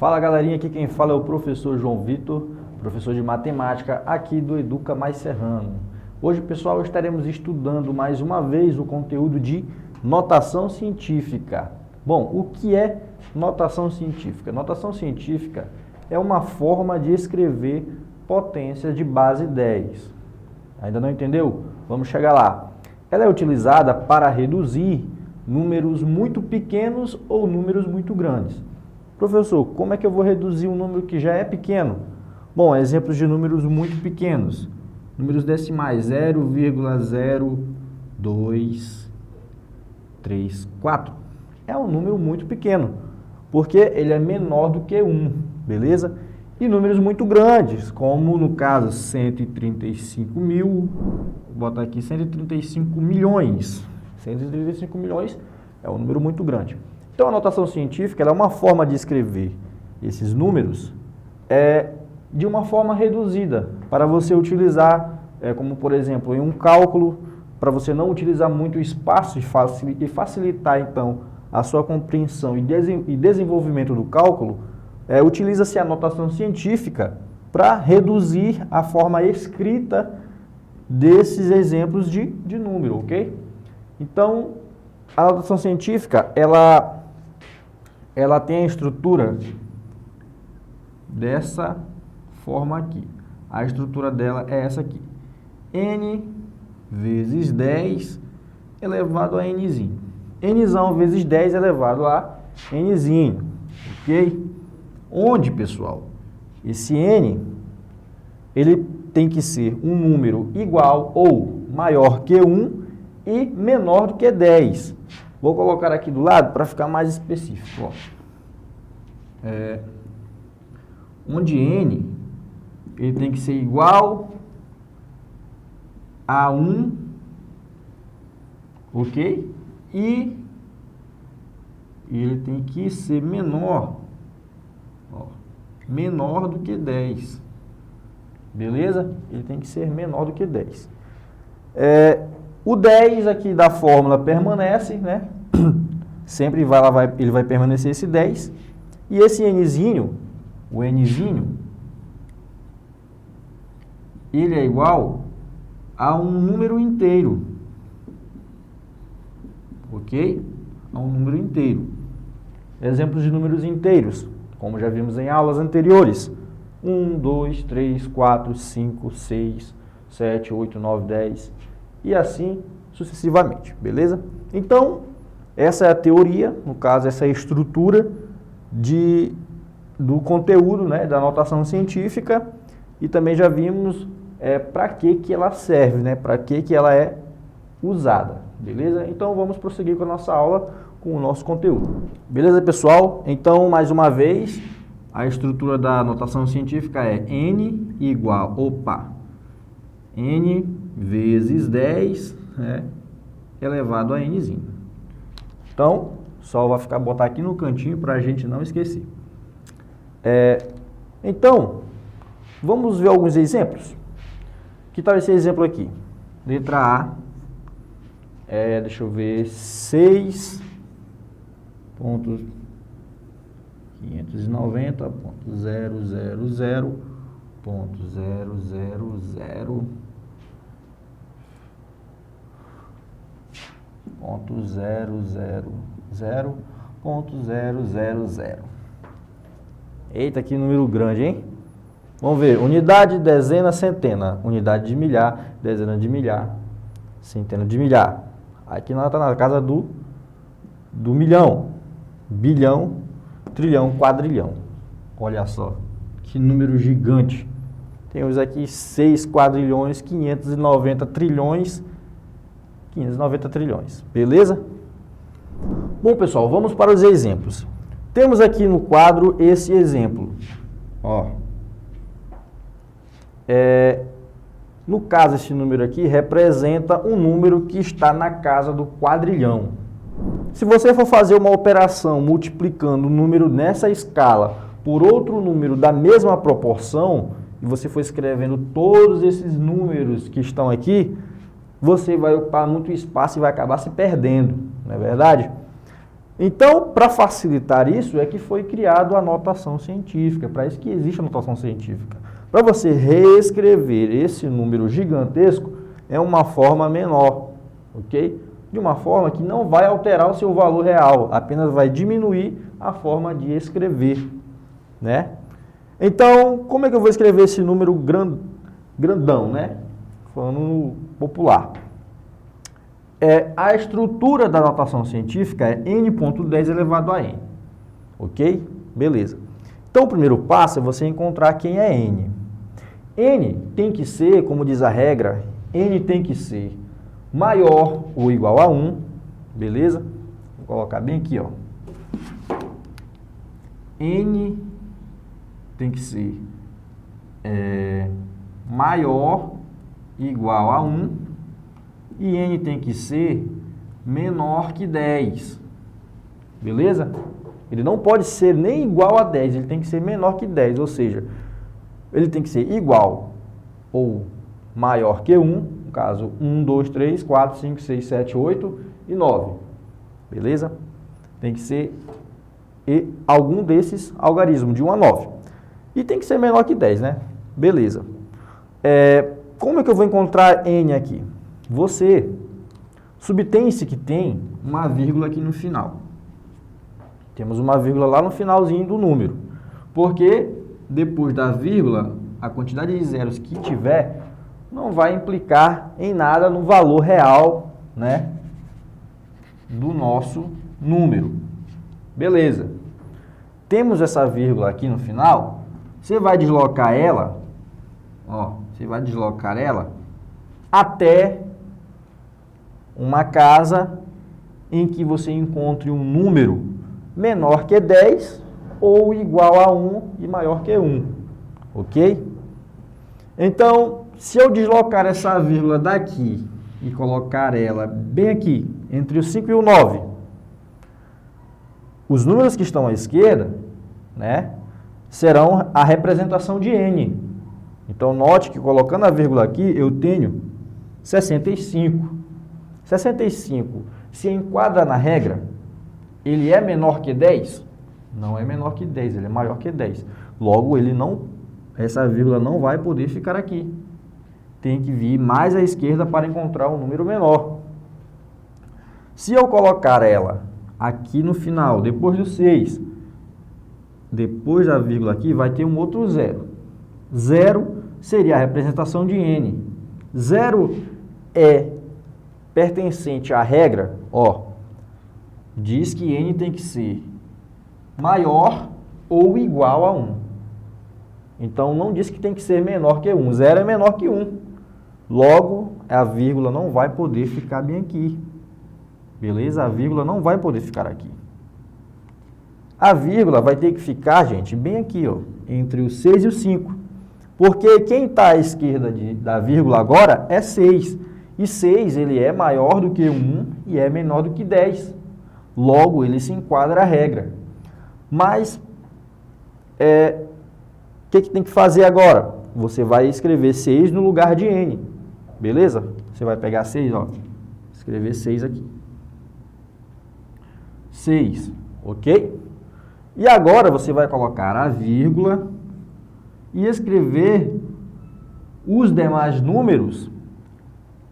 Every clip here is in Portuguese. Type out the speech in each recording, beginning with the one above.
Fala galerinha, aqui quem fala é o professor João Vitor, professor de matemática aqui do Educa Mais Serrano. Hoje, pessoal, estaremos estudando mais uma vez o conteúdo de notação científica. Bom, o que é notação científica? Notação científica é uma forma de escrever potências de base 10. Ainda não entendeu? Vamos chegar lá. Ela é utilizada para reduzir números muito pequenos ou números muito grandes. Professor, como é que eu vou reduzir um número que já é pequeno? Bom, exemplos de números muito pequenos. Números decimais, 0,0234. É um número muito pequeno, porque ele é menor do que 1, beleza? E números muito grandes, como no caso 135 mil, vou botar aqui 135 milhões. 135 milhões é um número muito grande. Então, a notação científica ela é uma forma de escrever esses números de uma forma reduzida, para você utilizar, como por exemplo, em um cálculo, para você não utilizar muito espaço e facilitar, então, a sua compreensão e desenvolvimento do cálculo, utiliza-se a notação científica para reduzir a forma escrita desses exemplos de número, ok? Então, a notação científica, ela tem a estrutura dessa forma aqui. A estrutura dela é essa aqui. N vezes 10 elevado a Nzinho. Nzão vezes 10 elevado a Nzinho. Ok? Onde, pessoal? Esse N, ele tem que ser um número igual ou maior que 1 e menor do que 10. Vou colocar aqui do lado para ficar mais específico. Ó. Onde N ele tem que ser igual a 1, ok? E ele tem que ser menor, menor do que 10. Beleza? Ele tem que ser menor do que 10. O 10 aqui da fórmula permanece, né? Sempre ele vai permanecer esse 10. E esse Nzinho, o Nzinho, ele é igual a um número inteiro. Ok? A um número inteiro. Exemplos de números inteiros, como já vimos em aulas anteriores. 1, 2, 3, 4, 5, 6, 7, 8, 9, 10... e assim sucessivamente, beleza? Então, essa é a teoria, no caso, essa é a estrutura do conteúdo, né, da notação científica, e também já vimos para que ela serve, né, para que ela é usada, beleza? Então, vamos prosseguir com a nossa aula, com o nosso conteúdo. Beleza, pessoal? Então, mais uma vez, a estrutura da notação científica é N igual, N vezes 10, elevado a Nzinho. Então, só vai botar aqui no cantinho para a gente não esquecer. Então, vamos ver alguns exemplos? Que tal esse exemplo aqui? Letra A, deixa eu ver, 6.590.000.000.000. Eita, que número grande, hein? Vamos ver, unidade, dezena, centena. Unidade de milhar, dezena de milhar, centena de milhar. Aqui nós estamos na casa do milhão. Bilhão, trilhão, quadrilhão. Olha só, que número gigante. Temos aqui 6 quadrilhões, 590 trilhões, 590 trilhões. Beleza? Bom, pessoal, vamos para os exemplos. Temos aqui no quadro esse exemplo. Ó. No caso, esse número aqui representa um número que está na casa do quadrilhão. Se você for fazer uma operação multiplicando um número nessa escala por outro número da mesma proporção, e você for escrevendo todos esses números que estão aqui, você vai ocupar muito espaço e vai acabar se perdendo, não é verdade? Então, para facilitar isso, é que foi criado a notação científica, para isso que existe a notação científica. Para você reescrever esse número gigantesco, é uma forma menor, ok? De uma forma que não vai alterar o seu valor real, apenas vai diminuir a forma de escrever, né? Então, como é que eu vou escrever esse número grandão, né? Falando no popular. A estrutura da notação científica é n.10 elevado a n, ok? Beleza. Então, o primeiro passo é você encontrar quem é n. N tem que ser, como diz a regra, n tem que ser maior ou igual a 1, beleza? Vou colocar bem aqui, ó. N tem que ser maior ou igual a 1 e n tem que ser menor que 10, beleza? Ele não pode ser nem igual a 10, ele tem que ser menor que 10, ou seja, ele tem que ser igual ou maior que 1, no caso 1, 2, 3, 4, 5, 6, 7, 8 e 9, beleza? Tem que ser algum desses algarismos, de 1 a 9. E tem que ser menor que 10, né? Beleza. Como é que eu vou encontrar n aqui? Você subtém-se que tem uma vírgula aqui no final. Temos uma vírgula lá no finalzinho do número. Porque depois da vírgula, a quantidade de zeros que tiver não vai implicar em nada no valor real, né, do nosso número. Beleza. Temos essa vírgula aqui no final. Você vai deslocar ela, até uma casa em que você encontre um número menor que 10 ou igual a 1 e maior que 1, ok? Então, se eu deslocar essa vírgula daqui e colocar ela bem aqui, entre o 5 e o 9, os números que estão à esquerda, né, serão a representação de n. Então, note que colocando a vírgula aqui, eu tenho 65. 65 se enquadra na regra, ele é menor que 10? Não é menor que 10, ele é maior que 10. Logo, essa vírgula não vai poder ficar aqui. Tem que vir mais à esquerda para encontrar um número menor. Se eu colocar ela aqui no final, depois do 6, depois da vírgula aqui, vai ter um outro zero. Zero seria a representação de n. Zero é pertencente à regra, diz que n tem que ser maior ou igual a 1. Então, não diz que tem que ser menor que 1. Zero é menor que 1. Logo, a vírgula não vai poder ficar bem aqui. Beleza? A vírgula não vai poder ficar aqui. A vírgula vai ter que ficar, gente, bem aqui, entre o 6 e o 5. Porque quem está à esquerda da vírgula agora é 6. E 6 ele é maior do que 1 e é menor do que 10. Logo, ele se enquadra a regra. Mas, o que tem que fazer agora? Você vai escrever 6 no lugar de n. Beleza? Você vai pegar 6, escrever 6 aqui. 6, ok? E agora você vai colocar a vírgula e escrever os demais números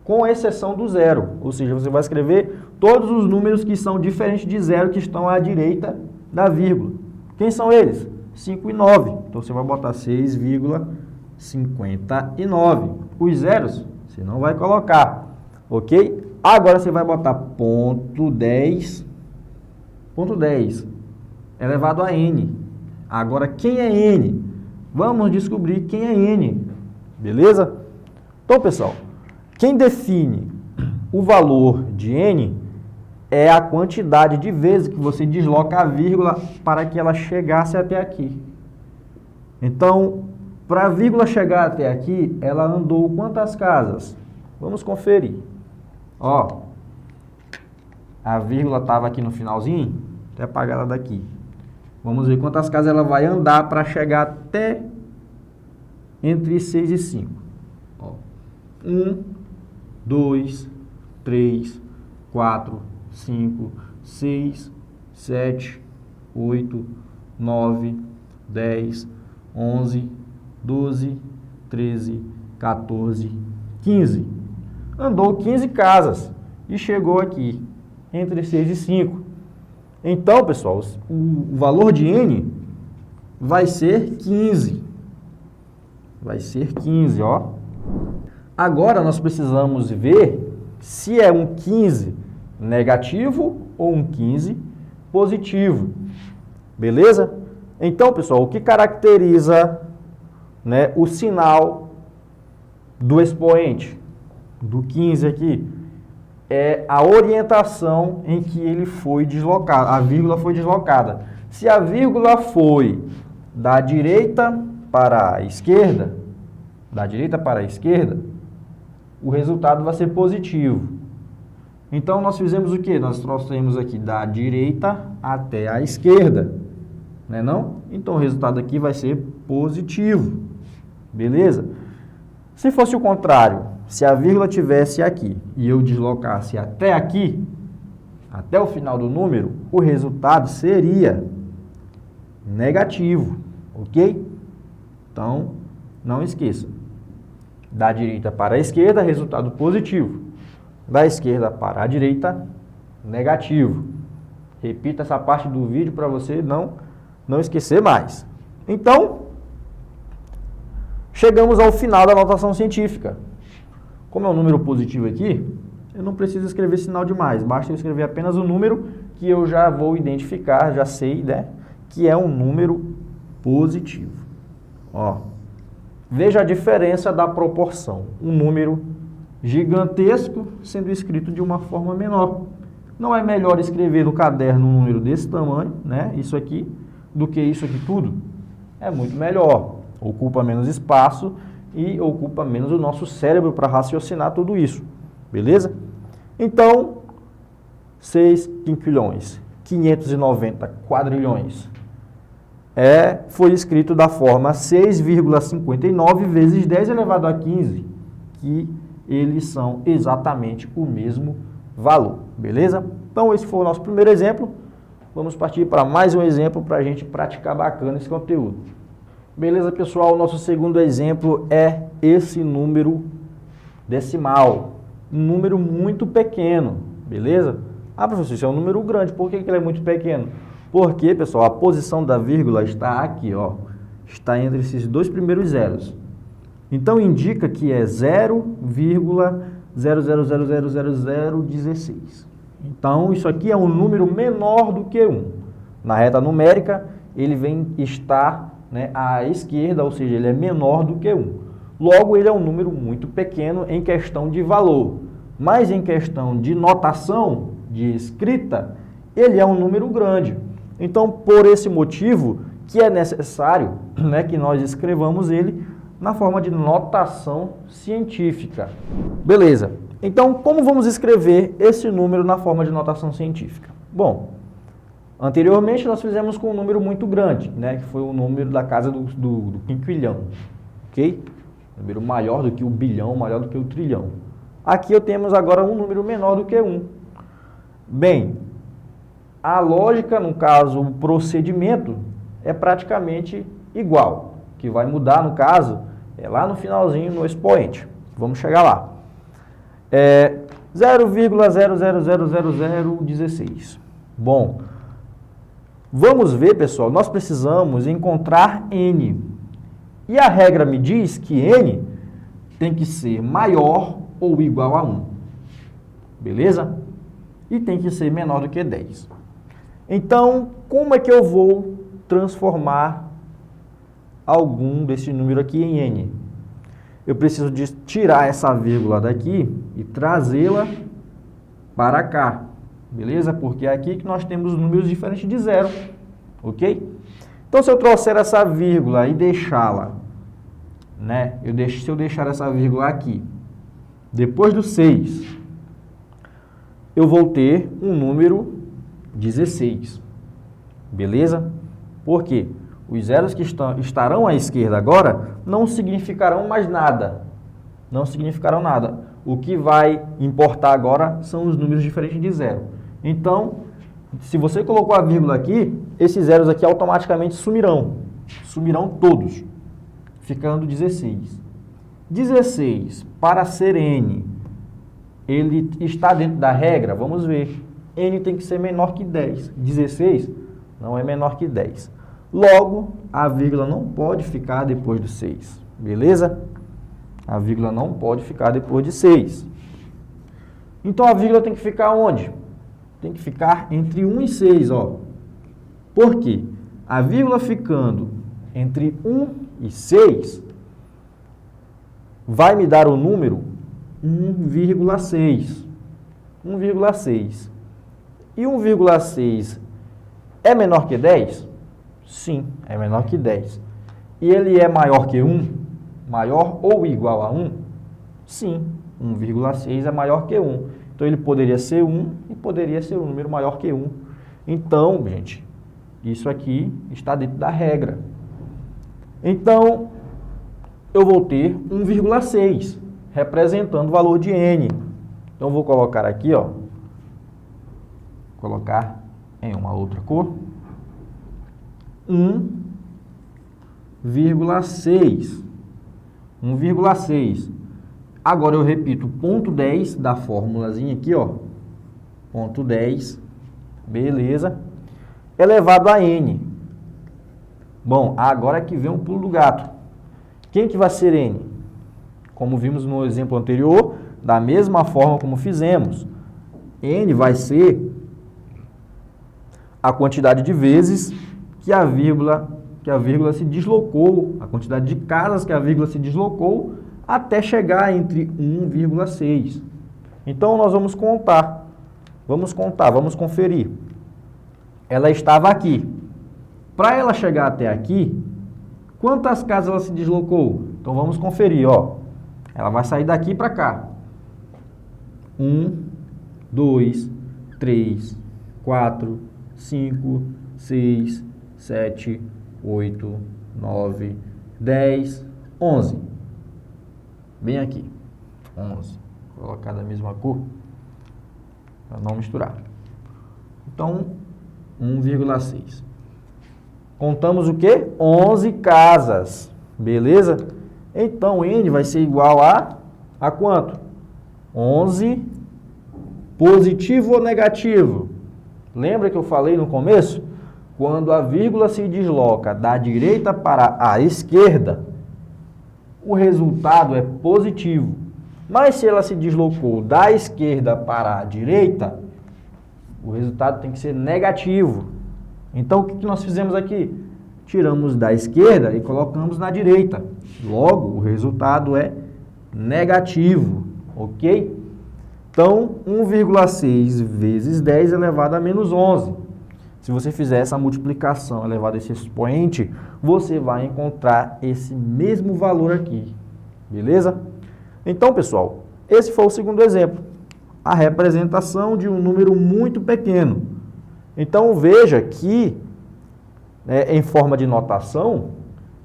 com exceção do zero. Ou seja, você vai escrever todos os números que são diferentes de zero que estão à direita da vírgula. Quem são eles? 5 e 9. Então, você vai botar 6,59. Os zeros, você não vai colocar, ok? Agora, você vai botar ponto 10 elevado a n. Agora, quem é n? Vamos descobrir quem é n, beleza? Então, pessoal, quem define o valor de n é a quantidade de vezes que você desloca a vírgula para que ela chegasse até aqui. Então, para a vírgula chegar até aqui, ela andou quantas casas? Vamos conferir. A vírgula estava aqui no finalzinho, até apagar ela daqui. Vamos ver quantas casas ela vai andar para chegar até entre 6 e 5. 1, 2, 3, 4, 5, 6, 7, 8, 9, 10, 11, 12, 13, 14, 15. Andou 15 casas e chegou aqui, entre 6 e 5. Então, pessoal, o valor de N vai ser 15. Vai ser 15, ó. Agora, nós precisamos ver se é um 15 negativo ou um 15 positivo. Beleza? Então, pessoal, o que caracteriza, né, o sinal do expoente, do 15 aqui, é a orientação em que ele foi deslocado, a vírgula foi deslocada. Se a vírgula foi da direita para a esquerda, o resultado vai ser positivo. Então, nós fizemos o quê? Nós trouxemos aqui da direita até a esquerda, né não? Então, o resultado aqui vai ser positivo, beleza? Se fosse o contrário, se a vírgula tivesse aqui e eu deslocasse até aqui, até o final do número, o resultado seria negativo, ok? Então, não esqueça. Da direita para a esquerda, resultado positivo. Da esquerda para a direita, negativo. Repita essa parte do vídeo para você não esquecer mais. Então, chegamos ao final da notação científica. Como é um número positivo aqui, eu não preciso escrever sinal demais. Basta eu escrever apenas o número que eu já vou identificar, já sei, né, que é um número positivo. Ó, veja a diferença da proporção. Um número gigantesco sendo escrito de uma forma menor. Não é melhor escrever no caderno um número desse tamanho, né, isso aqui, do que isso aqui tudo? É muito melhor. Ocupa menos espaço e ocupa menos o nosso cérebro para raciocinar tudo isso. Beleza? Então, 6 quinquilhões, 590 quadrilhões. Foi escrito da forma 6,59 vezes 10 elevado a 15, que eles são exatamente o mesmo valor. Beleza? Então, esse foi o nosso primeiro exemplo. Vamos partir para mais um exemplo para a gente praticar bacana esse conteúdo. Beleza, pessoal? O nosso segundo exemplo é esse número decimal. Um número muito pequeno, beleza? Ah, professor, isso é um número grande. Por que ele é muito pequeno? Porque, pessoal, a posição da vírgula está aqui, ó. Está entre esses dois primeiros zeros. Então, indica que é 0,00000016. Então, isso aqui é um número menor do que 1. Na reta numérica, ele vem estar, né, à esquerda, ou seja, ele é menor do que 1. Logo, ele é um número muito pequeno em questão de valor, mas em questão de notação, de escrita, ele é um número grande. Então, por esse motivo, que é necessário, né, que nós escrevamos ele na forma de notação científica. Beleza. Então, como vamos escrever esse número na forma de notação científica? Bom, anteriormente nós fizemos com um número muito grande, né, que foi o número da casa do quinquilhão, ok? Número maior do que o bilhão, maior do que o trilhão. Aqui temos agora um número menor do que 1. Bem, a lógica, no caso, o procedimento, é praticamente igual. O que vai mudar, no caso, é lá no finalzinho, no expoente. Vamos chegar lá. 0,000016. Bom, vamos ver, pessoal, nós precisamos encontrar N. E a regra me diz que N tem que ser maior ou igual a 1. Beleza? E tem que ser menor do que 10. Então, como é que eu vou transformar algum desse número aqui em N? Eu preciso de tirar essa vírgula daqui e trazê-la para cá. Beleza? Porque é aqui que nós temos números diferentes de zero. Ok? Então, se eu trouxer essa vírgula e deixá-la, né? Se eu deixar essa vírgula aqui, depois do 6, eu vou ter um número 16. Beleza? Por quê? Os zeros que estarão à esquerda agora não significarão mais nada. Não significarão nada. O que vai importar agora são os números diferentes de zero. Então, Se você colocou a vírgula aqui, esses zeros aqui automaticamente sumirão. Sumirão todos, ficando 16. 16, para ser n, ele está dentro da regra? Vamos ver. N tem que ser menor que 10. 16 não é menor que 10. Logo, a vírgula não pode ficar depois do 6. Beleza? A vírgula não pode ficar depois de 6. Então, a vírgula tem que ficar onde? Tem que ficar entre 1 e 6, ó. Por quê? A vírgula ficando entre 1 e 6 vai me dar o número 1,6. 1,6. E 1,6 é menor que 10? Sim, é menor que 10. E ele é maior que 1? Maior ou igual a 1? Sim, 1,6 é maior que 1. Então, ele poderia ser 1 e poderia ser um número maior que 1. Então, gente, isso aqui está dentro da regra. Então, eu vou ter 1,6, representando o valor de n. Então, eu vou colocar aqui, ó, colocar em uma outra cor, 1,6. 1,6. Agora eu repito, ponto 10 da formulazinha aqui, ó, ponto 10, beleza, elevado a n. Bom, agora que vem um pulo do gato. Quem que vai ser n? Como vimos no exemplo anterior, da mesma forma como fizemos, n vai ser a quantidade de vezes que a vírgula se deslocou, a quantidade de casas que a vírgula se deslocou até chegar entre 1,6. Então, nós vamos contar, vamos conferir. Ela estava aqui. Para ela chegar até aqui, quantas casas ela se deslocou? Então, vamos conferir, ó. Ela vai sair daqui para cá. 1, 2, 3, 4, 5, 6, 7, 8, 9, 10, 11. Bem aqui. 11. Vou colocar da mesma cor para não misturar. Então, 1,6. Contamos o quê? 11 casas. Beleza? Então, n vai ser igual a quanto? 11 positivo ou negativo? Lembra que eu falei no começo? Quando a vírgula se desloca da direita para a esquerda, o resultado é positivo. Mas se ela se deslocou da esquerda para a direita, o resultado tem que ser negativo. Então, o que nós fizemos aqui? Tiramos da esquerda e colocamos na direita. Logo, o resultado é negativo, ok? Então, 1,6 vezes 10 elevado a menos 11. Se você fizer essa multiplicação elevado a esse expoente, você vai encontrar esse mesmo valor aqui, beleza? Então, pessoal, esse foi o segundo exemplo, a representação de um número muito pequeno. Então, veja que, em forma de notação,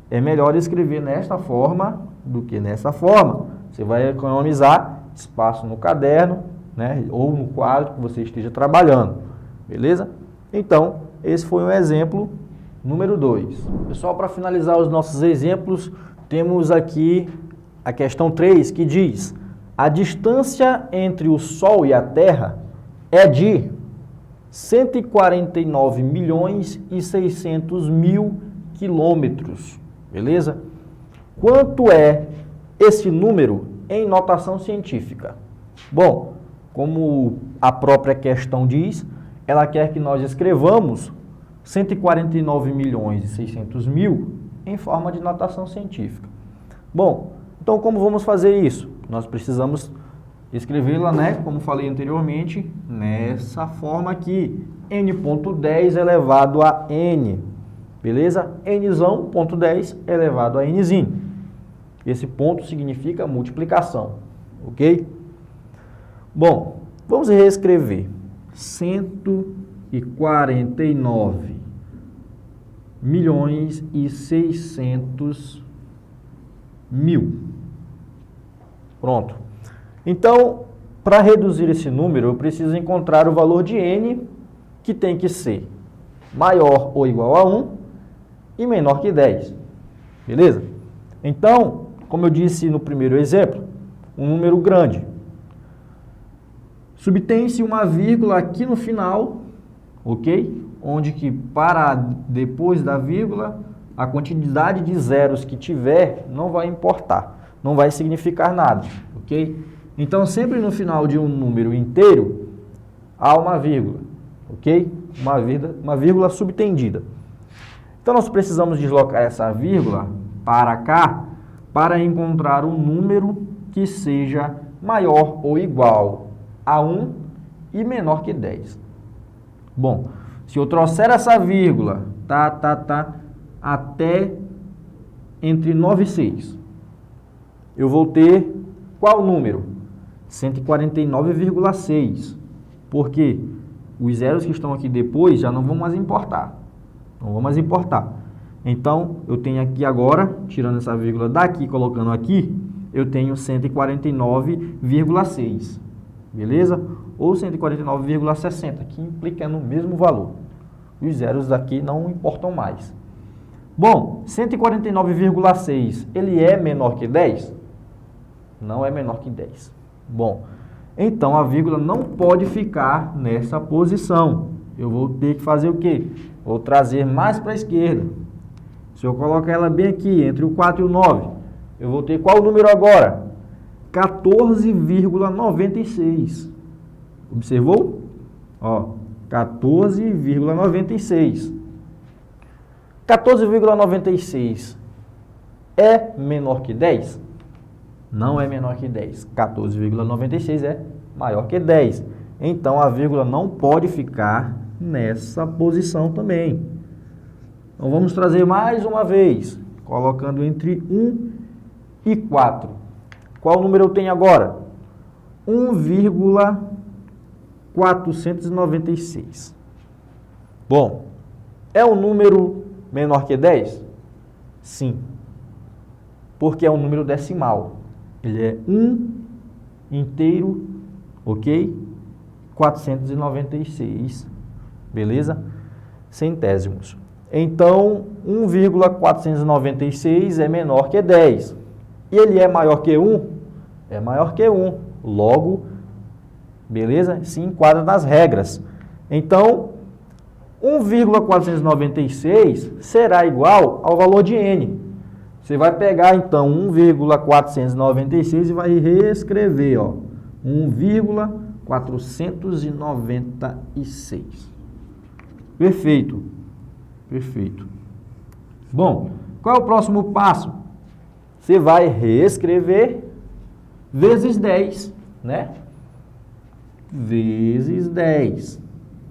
é melhor escrever nesta forma do que nessa forma. Você vai economizar espaço no caderno, né, ou no quadro que você esteja trabalhando, beleza? Então, esse foi um exemplo número 2. Pessoal, para finalizar os nossos exemplos, temos aqui a questão 3, que diz: a distância entre o Sol e a Terra é de 149.600.000 quilômetros, beleza? Quanto é esse número em notação científica? Bom, como a própria questão diz, ela quer que nós escrevamos 149.600.000 em forma de notação científica. Bom, então como vamos fazer isso? Nós precisamos escrevê-la, né, como falei anteriormente, nessa forma aqui, n.10 elevado a n, beleza? n,10 elevado a nzinho. Esse ponto significa multiplicação, ok? Bom, vamos reescrever. 149.600.000. Pronto. Então, para reduzir esse número, eu preciso encontrar o valor de n que tem que ser maior ou igual a 1 e menor que 10. Beleza? Então, como eu disse no primeiro exemplo, um número grande. Subtém-se uma vírgula aqui no final, ok? Onde que para depois da vírgula, a quantidade de zeros que tiver não vai importar, não vai significar nada, ok? Então, sempre no final de um número inteiro, há uma vírgula, ok? Uma vírgula subtendida. Então, nós precisamos deslocar essa vírgula para cá para encontrar um número que seja maior ou igual a 1 e menor que 10. Bom, se eu trouxer essa vírgula, até entre 9 e 6, eu vou ter qual número? 149,6. Porque os zeros que estão aqui depois já não vão mais importar. Não vão mais importar. Então, eu tenho aqui agora, tirando essa vírgula daqui, colocando aqui, eu tenho 149,6. Beleza? Ou 149,60, que implica no mesmo valor. Os zeros daqui não importam mais. Bom, 149,6, ele é menor que 10? Não é menor que 10. Bom, então a vírgula não pode ficar nessa posição. Eu vou ter que fazer o quê? Vou trazer mais para a esquerda. Se eu colocar ela bem aqui, entre o 4 e o 9, eu vou ter qual número agora? 14,96. Observou? Ó, 14,96. 14,96 é menor que 10? Não é menor que 10. 14,96 é maior que 10. Então, a vírgula não pode ficar nessa posição também. Então, vamos trazer mais uma vez, colocando entre 1 e 4. Qual número eu tenho agora? 1,496. Bom, é um número menor que 10? Sim, porque é um número decimal. Ele é 1 inteiro, ok? 496, beleza? Centésimos. Então, 1,496 é menor que 10. E ele é maior que 1? É maior que 1. Logo, beleza? Se enquadra nas regras. Então, 1,496 será igual ao valor de n. Você vai pegar, então, 1,496 e vai reescrever, ó, 1,496. Perfeito. Perfeito. Bom, qual é o próximo passo? Você vai reescrever vezes 10, né? Vezes 10.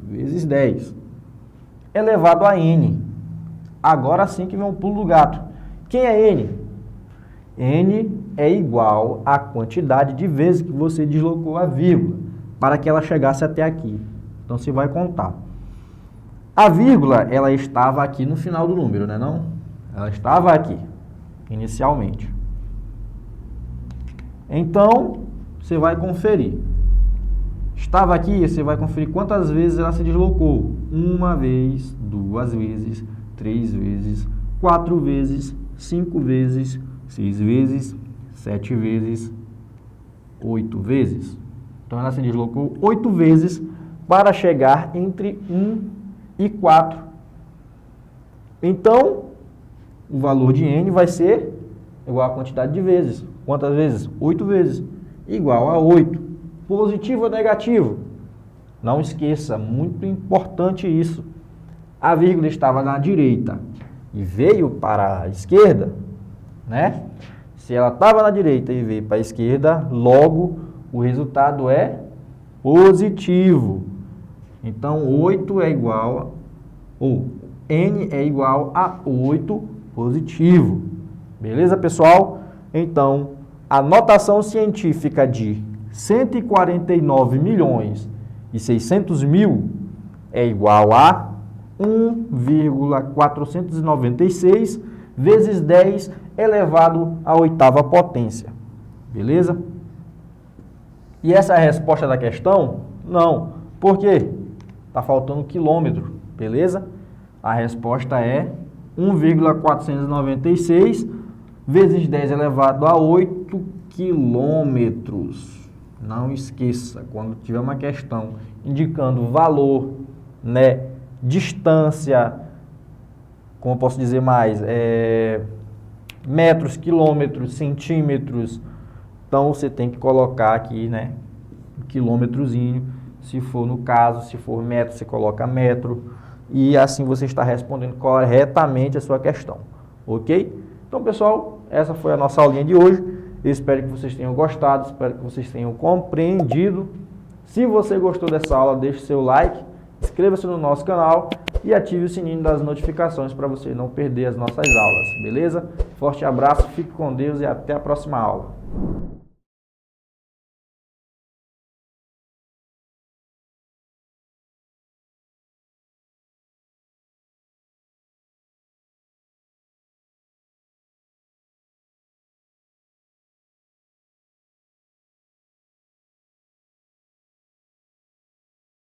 Vezes 10. Elevado a n. Agora sim que vem um pulo do gato. Quem é n? N é igual à quantidade de vezes que você deslocou a vírgula para que ela chegasse até aqui. Então, você vai contar. A vírgula, ela estava aqui no final do número, né não? Ela estava aqui, inicialmente. Então, você vai conferir. Estava aqui, você vai conferir quantas vezes ela se deslocou. 1 vez, 2 vezes, 3 vezes, 4 vezes, 5 vezes, 6 vezes, 7 vezes, 8 vezes. Então, ela se deslocou 8 vezes para chegar entre 1 e 4. Então, o valor de n vai ser igual à quantidade de vezes. Quantas vezes? 8 vezes. Igual a 8. Positivo ou negativo? Não esqueça, muito importante isso. A vírgula estava na direita e veio para a esquerda, né? Se ela estava na direita e veio para a esquerda, logo o resultado é positivo. Então, 8 é igual, ou n é igual a 8 positivo. Beleza, pessoal? Então, a notação científica de 149.600.000 é igual a 1,496 vezes 10 elevado à oitava potência. Beleza? E essa é a resposta da questão? Não. Por quê? Está faltando quilômetro, beleza? A resposta é 1,496 vezes 10 elevado a 8 quilômetros. Não esqueça, quando tiver uma questão indicando valor, né, distância, como eu posso dizer mais, metros, quilômetros, centímetros, então você tem que colocar aqui, né, um quilômetrozinho, se for no caso, se for metro, você coloca metro, e assim você está respondendo corretamente a sua questão, ok? Então, pessoal, essa foi a nossa aulinha de hoje. Eu espero que vocês tenham gostado, espero que vocês tenham compreendido. Se você gostou dessa aula, deixe seu like, inscreva-se no nosso canal e ative o sininho das notificações para você não perder as nossas aulas, beleza? Forte abraço, fique com Deus e até a próxima aula.